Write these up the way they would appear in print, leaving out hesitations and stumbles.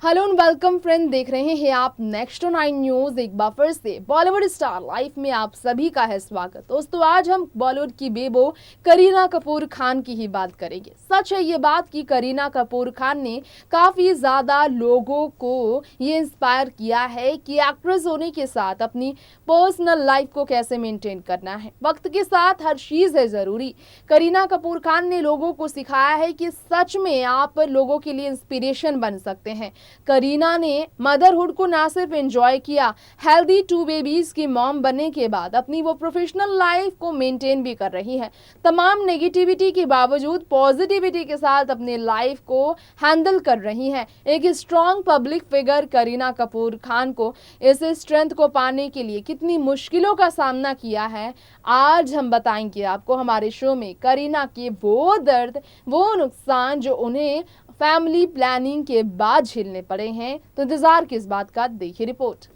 Hello and welcome friend, देख रहे हैं आप नेक्स्ट 9 न्यूज। एक बार फिर से बॉलीवुड स्टार लाइफ में आप सभी का है स्वागत। दोस्तों, आज हम बॉलीवुड की बेबो करीना कपूर खान की ही बात करेंगे। सच है ये बात कि करीना कपूर खान ने काफी ज्यादा लोगों को ये इंस्पायर किया है कि एक्ट्रेस होने के साथ अपनी पर्सनल लाइफ को कैसे मेंटेन करना है। वक्त के साथ हर चीज है जरूरी। करीना कपूर खान ने लोगों को सिखाया है कि सच में आप लोगों के लिए इंस्पिरेशन बन सकते हैं। करीना ने मदरहुड को ना सिर्फ एंजॉय किया, हेल्दी 2 बेबीज की मॉम बनने के बाद अपनी वो प्रोफेशनल लाइफ को मेंटेन भी कर रही है। तमाम नेगेटिविटी के बावजूद पॉजिटिविटी के साथ अपने लाइफ को हैंडल कर रही है। एक strong public figure Kareena Kapoor Khan को इस स्ट्रेंथ को पाने के लिए कितनी मुश्किलों का सामना किया है, आज हम बताएंगे आपको हमारे शो में। करीना के वो दर्द, वो नुकसान जो उन्हें फैमिली प्लानिंग के बाद झेलने पड़े हैं, तो इंतजार किस बात का, देखिए रिपोर्ट।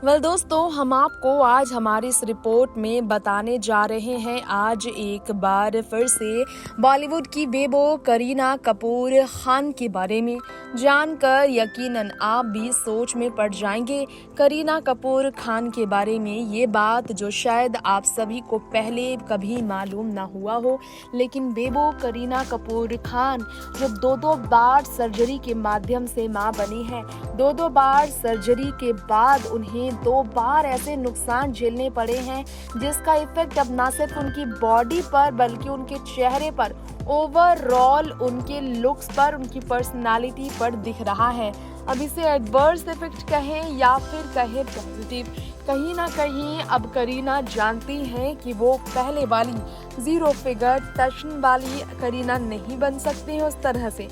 दोस्तों, हम आपको आज हमारी इस रिपोर्ट में बताने जा रहे हैं आज एक बार फिर से बॉलीवुड की बेबो करीना कपूर खान के बारे में। जानकर यकीनन आप भी सोच में पड़ जाएंगे। करीना कपूर खान के बारे में ये बात जो शायद आप सभी को पहले कभी मालूम ना हुआ हो, लेकिन बेबो करीना कपूर खान जो दो बार सर्जरी के माध्यम से मां बनी है, दो बार सर्जरी के बाद उन्हें 2 बार ऐसे नुकसान झेलने पड़े हैं जिसका इफेक्ट अब ना सिर्फ उनकी बॉडी पर बल्कि उनके चेहरे पर, ओवरऑल उनके लुक्स पर, उनकी पर्सनालिटी पर दिख रहा है। अब इसे एडवर्स इफेक्ट कहें या फिर कहें पॉजिटिव, कहीं ना कहीं अब करीना जानती हैं कि वो पहले वाली 0 फिगर टशन वाली करीना नहीं बन सकती है। उस तरह से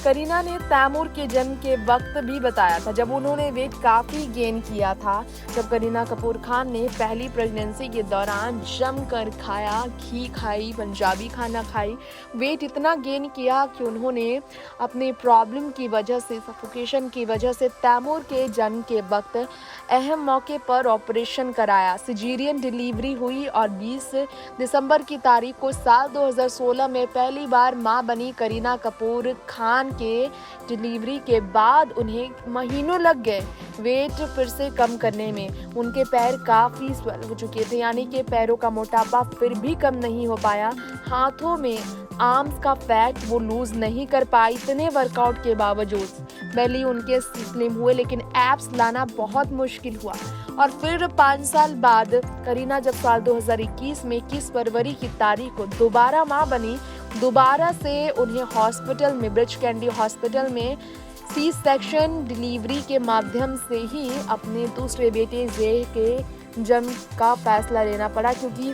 करीना ने तैमूर के जन्म के वक्त भी बताया था, जब उन्होंने वेट काफ़ी गेन किया था। जब करीना कपूर खान ने पहली प्रेगनेंसी के दौरान जमकर खाया, घी खाई, पंजाबी खाना खाई, वेट इतना गेन किया कि उन्होंने अपने प्रॉब्लम की वजह से, सफोकेशन की वजह से तैमूर के जन्म के वक्त अहम मौके पर ऑपरेशन कराया। सिजेरियन डिलीवरी हुई और 20 दिसंबर की तारीख को साल 2016 में पहली बार मां बनी करीना कपूर खान के डिलीवरी के बाद उन्हें महीनों लग गए वेट फिर से कम करने में। उनके पैर काफ़ी स्वेल हो चुके थे, यानी कि पैरों का मोटापा फिर भी कम नहीं हो पाया। हाथों में आर्म्स का फैट वो लूज नहीं कर पाई इतने वर्कआउट के बावजूद। बेली उनके स्लिम हुए, लेकिन एब्स लाना बहुत मुश्किल हुआ। और फिर 5 साल बाद करीना जब साल 2021 में 21 फरवरी की तारीख को दोबारा मां बनी, दोबारा से उन्हें हॉस्पिटल में, ब्रिच कैंडी हॉस्पिटल में सी सेक्शन डिलीवरी के माध्यम से ही अपने दूसरे बेटे जे के जन्म का फैसला लेना पड़ा, क्योंकि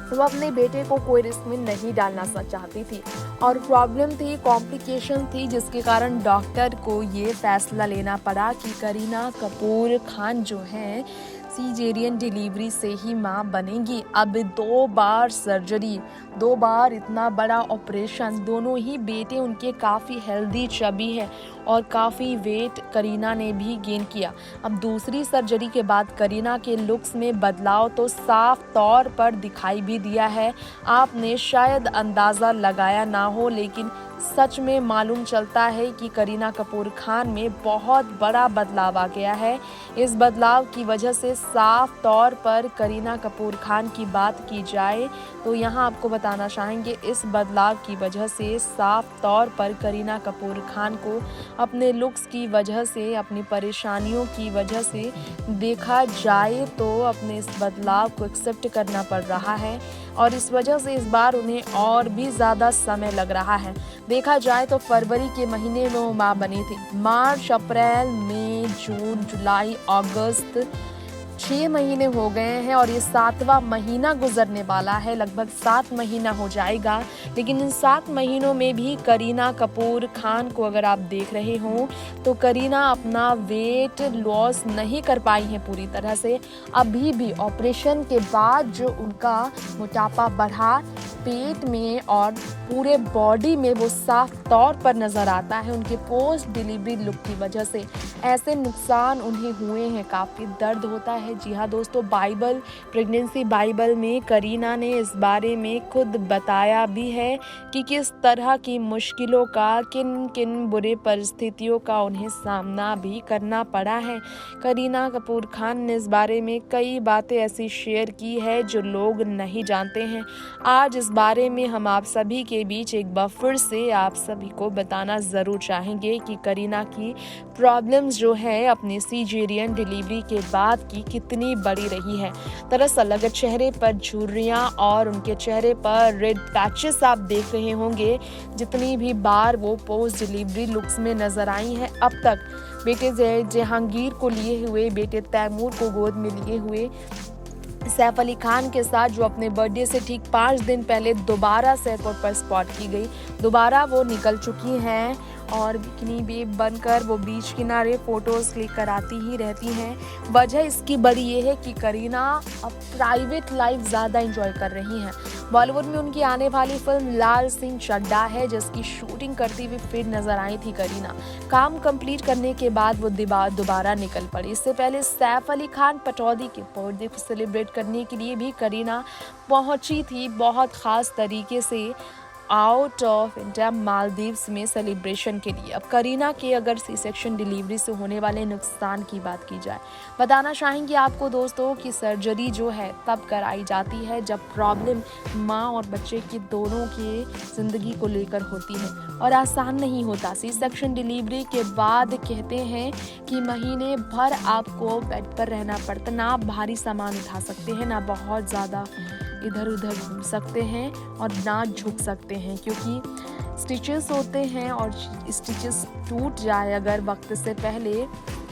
वो अपने बेटे को कोई रिस्क में नहीं डालना चाहती थी और प्रॉब्लम थी, कॉम्प्लिकेशन थी, जिसके कारण डॉक्टर को ये फैसला लेना पड़ा कि करीना कपूर खान जो है सीजेरियन डिलीवरी से ही मां बनेंगी। अब 2 बार सर्जरी, 2 बार इतना बड़ा ऑपरेशन, दोनों ही बेटे उनके काफ़ी हेल्दी, चबी है और काफ़ी वेट करीना ने भी गेन किया। अब दूसरी सर्जरी के बाद करीना के लुक्स में बदलाव तो साफ तौर पर दिखाई भी दिया है। आपने शायद अंदाज़ा लगाया ना हो, लेकिन सच में मालूम चलता है कि करीना कपूर खान में बहुत बड़ा बदलाव आ गया है। इस बदलाव की वजह से साफ तौर पर करीना कपूर खान की बात की जाए तो यहाँ आपको बताना चाहेंगे, इस बदलाव की वजह से साफ तौर पर करीना कपूर खान को अपने लुक्स की वजह से, अपनी परेशानियों की वजह से देखा जाए तो अपने इस बदलाव को एक्सेप्ट करना पड़ रहा है और इस वजह से इस बार उन्हें और भी ज़्यादा समय लग रहा है। देखा जाए तो फरवरी के महीने में वो मां बनी थी। मार्च, अप्रैल, मई, जून, जुलाई, अगस्त, 6 महीने हो गए हैं और ये 7वां महीना गुजरने वाला है, लगभग 7 महीना हो जाएगा। लेकिन इन 7 महीनों में भी करीना कपूर खान को अगर आप देख रहे हो तो करीना अपना वेट लॉस नहीं कर पाई हैं पूरी तरह से। अभी भी ऑपरेशन के बाद जो उनका मोटापा बढ़ा पेट में और पूरे बॉडी में, वो साफ तौर पर नज़र आता है उनके पोस्ट डिलीवरी लुक की वजह से। ऐसे नुकसान उन्हें हुए हैं, काफ़ी दर्द होता है है। जी हाँ दोस्तों, प्रेगनेंसी बाइबल में करीना ने इस बारे में खुद बताया भी है कि किस तरह की मुश्किलों का, किन किन बुरे परिस्थितियों का उन्हें सामना भी करना पड़ा है। करीना कपूर खान ने इस बारे में कई बातें ऐसी शेयर की है जो लोग नहीं जानते हैं। आज इस बारे में हम आप सभी के बीच एक बार फिर से आप सभी को बताना ज़रूर चाहेंगे कि करीना की प्रॉब्लम्स जो है अपनी सीजेरियन डिलीवरी के बाद की कितनी बड़ी रही है। दरअसल अगर चेहरे पर झुर्रियाँ और उनके चेहरे पर रेड पैचेस आप देख रहे होंगे, जितनी भी बार वो पोस्ट डिलीवरी लुक्स में नजर आई हैं अब तक, बेटे जहांगीर को लिए हुए, बेटे तैमूर को गोद में लिए हुए, सैफ अली खान के साथ जो अपने बर्थडे से ठीक 5 दिन पहले दोबारा एयरपोर्ट पर स्पॉट की गई, दोबारा वो निकल चुकी हैं और बिकिनी बेब बनकर वो बीच किनारे फोटोज क्लिक कराती ही रहती हैं। वजह इसकी बड़ी ये है कि करीना अब प्राइवेट लाइफ ज़्यादा एंजॉय कर रही हैं। बॉलीवुड में उनकी आने वाली फिल्म लाल सिंह चड्ढा है, जिसकी शूटिंग करती हुई फिर नजर आई थी करीना। काम कंप्लीट करने के बाद वो दोबारा निकल पड़ी। इससे पहले सैफ अली खान पटौदी के बर्थडे को सेलिब्रेट करने के लिए भी करीना पहुंची थी, बहुत खास तरीके से आउट ऑफ इंडिया मालदीव्स में सेलिब्रेशन के लिए। अब करीना के अगर सी सेक्शन डिलीवरी से होने वाले नुकसान की बात की जाए, बताना चाहेंगे आपको दोस्तों कि सर्जरी जो है तब कराई जाती है जब प्रॉब्लम माँ और बच्चे की दोनों की ज़िंदगी को लेकर होती है और आसान नहीं होता। सी सेक्शन डिलीवरी के बाद कहते हैं कि महीने भर आपको बेड पर रहना पड़ता, ना आप भारी सामान उठा सकते हैं, ना बहुत ज़्यादा इधर उधर घूम सकते हैं और ना झुक सकते हैं, क्योंकि स्टिचेस होते हैं और स्टिचेस टूट जाए अगर वक्त से पहले,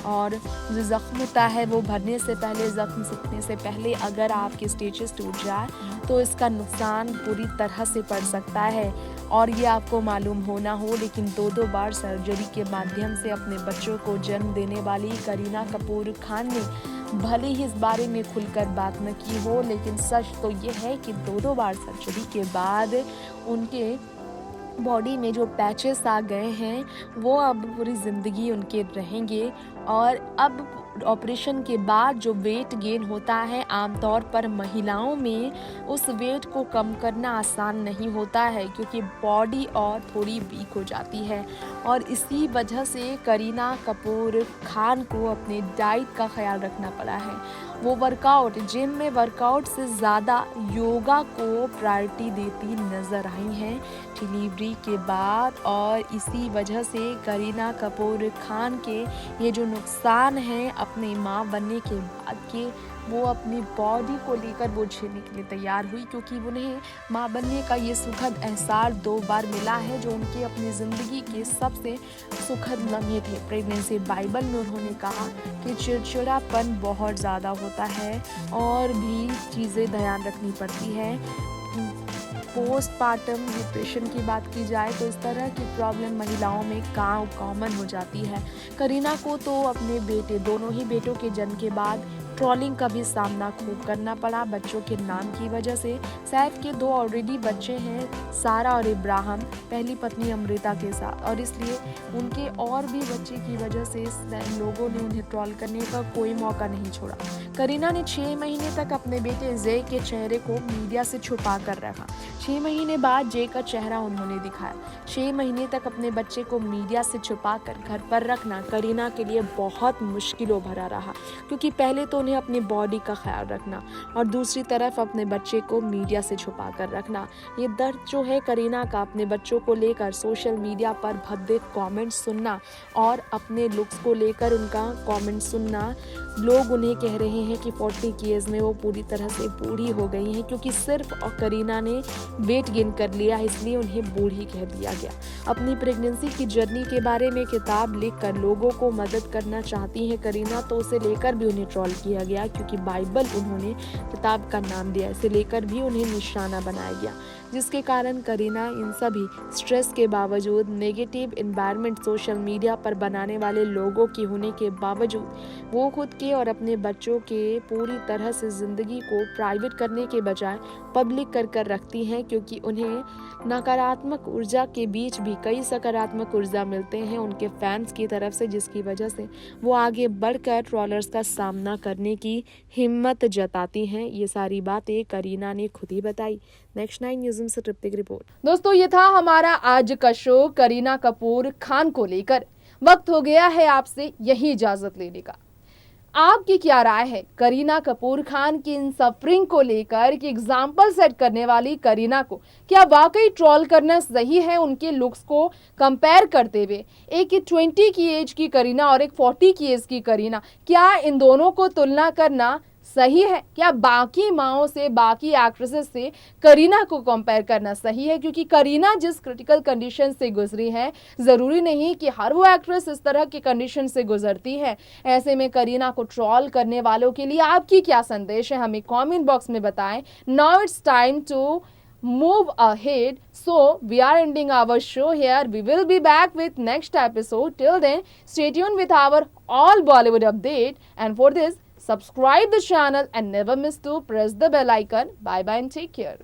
और जो ज़ख्म होता है वो भरने से पहले, ज़ख्म सूखने से पहले अगर आपके स्टिचेस टूट जाए तो इसका नुकसान पूरी तरह से पड़ सकता है। और ये आपको मालूम हो ना हो, लेकिन 2 बार सर्जरी के माध्यम से अपने बच्चों को जन्म देने वाली करीना कपूर खान ने भले ही इस बारे में खुलकर बात न की हो, लेकिन सच तो ये है कि 2 बार सर्जरी के बाद उनके बॉडी में जो पैचेस आ गए हैं वो अब पूरी ज़िंदगी उनके रहेंगे। और अब ऑपरेशन के बाद जो वेट गेन होता है, आमतौर पर महिलाओं में उस वेट को कम करना आसान नहीं होता है, क्योंकि बॉडी और थोड़ी वीक हो जाती है। और इसी वजह से करीना कपूर खान को अपने डाइट का ख्याल रखना पड़ा है। वो वर्कआउट, जिम में वर्कआउट से ज़्यादा योगा को प्रायोरिटी देती नज़र आई हैं डिलीवरी के बाद। और इसी वजह से करीना कपूर खान के ये जो नुकसान हैं अपनी माँ बनने के बाद के, वो अपनी बॉडी को लेकर वो झेलने के लिए तैयार हुई, क्योंकि उन्हें माँ बनने का ये सुखद एहसास 2 बार मिला है जो उनके अपनी ज़िंदगी के सबसे सुखद लम्हे थे। प्रेगनेंसी बाइबल में उन्होंने कहा कि चिड़चिड़ापन बहुत ज़्यादा होता है और भी चीज़ें ध्यान रखनी पड़ती है। पोस्टपार्टम डिप्रेशन की बात की जाए तो इस तरह की प्रॉब्लम महिलाओं में कॉमन हो जाती है। करीना को तो अपने दोनों ही बेटों के जन्म के बाद ट्रोलिंग का भी सामना खूब करना पड़ा बच्चों के नाम की वजह से। सैफ के 2 ऑलरेडी बच्चे हैं, सारा और इब्राहिम, पहली पत्नी अमृता के साथ, और इसलिए उनके और भी बच्चे की वजह से लोगों ने उन्हें ट्रोल करने का कोई मौका नहीं छोड़ा। करीना ने 6 महीने तक अपने बेटे जे के चेहरे को मीडिया से छुपा कर रखा। 6 महीने बाद जे का चेहरा उन्होंने दिखाया। 6 महीने तक अपने बच्चे को मीडिया से छुपा कर घर पर रखना करीना के लिए बहुत मुश्किलों भरा रहा, क्योंकि पहले तो उन्हें अपनी बॉडी का ख्याल रखना और दूसरी तरफ अपने बच्चे को मीडिया से छुपा कर रखना। ये दर्द जो है करीना का, अपने बच्चों को लेकर सोशल मीडिया पर भद्दे कमेंट्स सुनना और अपने लुक्स को लेकर उनका कमेंट सुनना। लोग उन्हें कह रहे हैं कि 40 की एज में वो पूरी तरह से बूढ़ी हो गई हैं, क्योंकि सिर्फ करीना ने वेट गेन कर लिया, इसलिए उन्हें बूढ़ी कह दिया गया। अपनी प्रेगनेंसी की जर्नी के बारे में किताब लिखकर लोगों को मदद करना चाहती हैं करीना, तो उसे लेकर भी उन्हें ट्रोल किया गया, क्योंकि बाइबल उन्होंने किताब का नाम दिया, इसे लेकर भी उन्हें निशाना बनाया गया। जिसके कारण करीना इन सभी स्ट्रेस के बावजूद, नेगेटिव एनवायरनमेंट सोशल मीडिया पर बनाने वाले लोगों की होने के बावजूद वो खुद के और अपने बच्चों के पूरी तरह से ज़िंदगी को प्राइवेट करने के बजाय पब्लिक कर रखती हैं, क्योंकि उन्हें नकारात्मक ऊर्जा के बीच भी कई सकारात्मक ऊर्जा मिलते हैं उनके फैंस की तरफ से, जिसकी वजह से वो आगे बढ़कर ट्रोलर्स का सामना करने की हिम्मत जताती हैं। ये सारी बातें करीना ने खुद ही बताई। नेक्स्ट 9 न्यूज़ से तृप्ति की रिपोर्ट। दोस्तों, ये था हमारा आज का शो करीना कपूर खान को लेकर। वक्त हो गया है आपसे यही इजाजत लेने का। आपकी क्या राय है करीना कपूर खान की इन सफरिंग को लेकर कि एग्जाम्पल सेट करने वाली करीना को क्या वाकई ट्रोल करना सही है उनके लुक्स को कंपेयर करते हुए? एक 20 की एज की करीना और एक 40 की एज की करीना, क्या इन दोनों को तुलना करना सही है? क्या बाकी माओं से, बाकी एक्ट्रेसेस से करीना को कंपेयर करना सही है? क्योंकि करीना जिस क्रिटिकल कंडीशन से गुजरी है, ज़रूरी नहीं कि हर वो एक्ट्रेस इस तरह की कंडीशन से गुजरती है। ऐसे में करीना को ट्रोल करने वालों के लिए आपकी क्या संदेश है, हमें कमेंट बॉक्स में बताएं। Now it's time to move ahead, so we are ending our show here. We will be back with next episode. Till then, stay tuned with our all Bollywood update, and for this, subscribe the channel and never miss to press the bell icon. Bye bye and take care.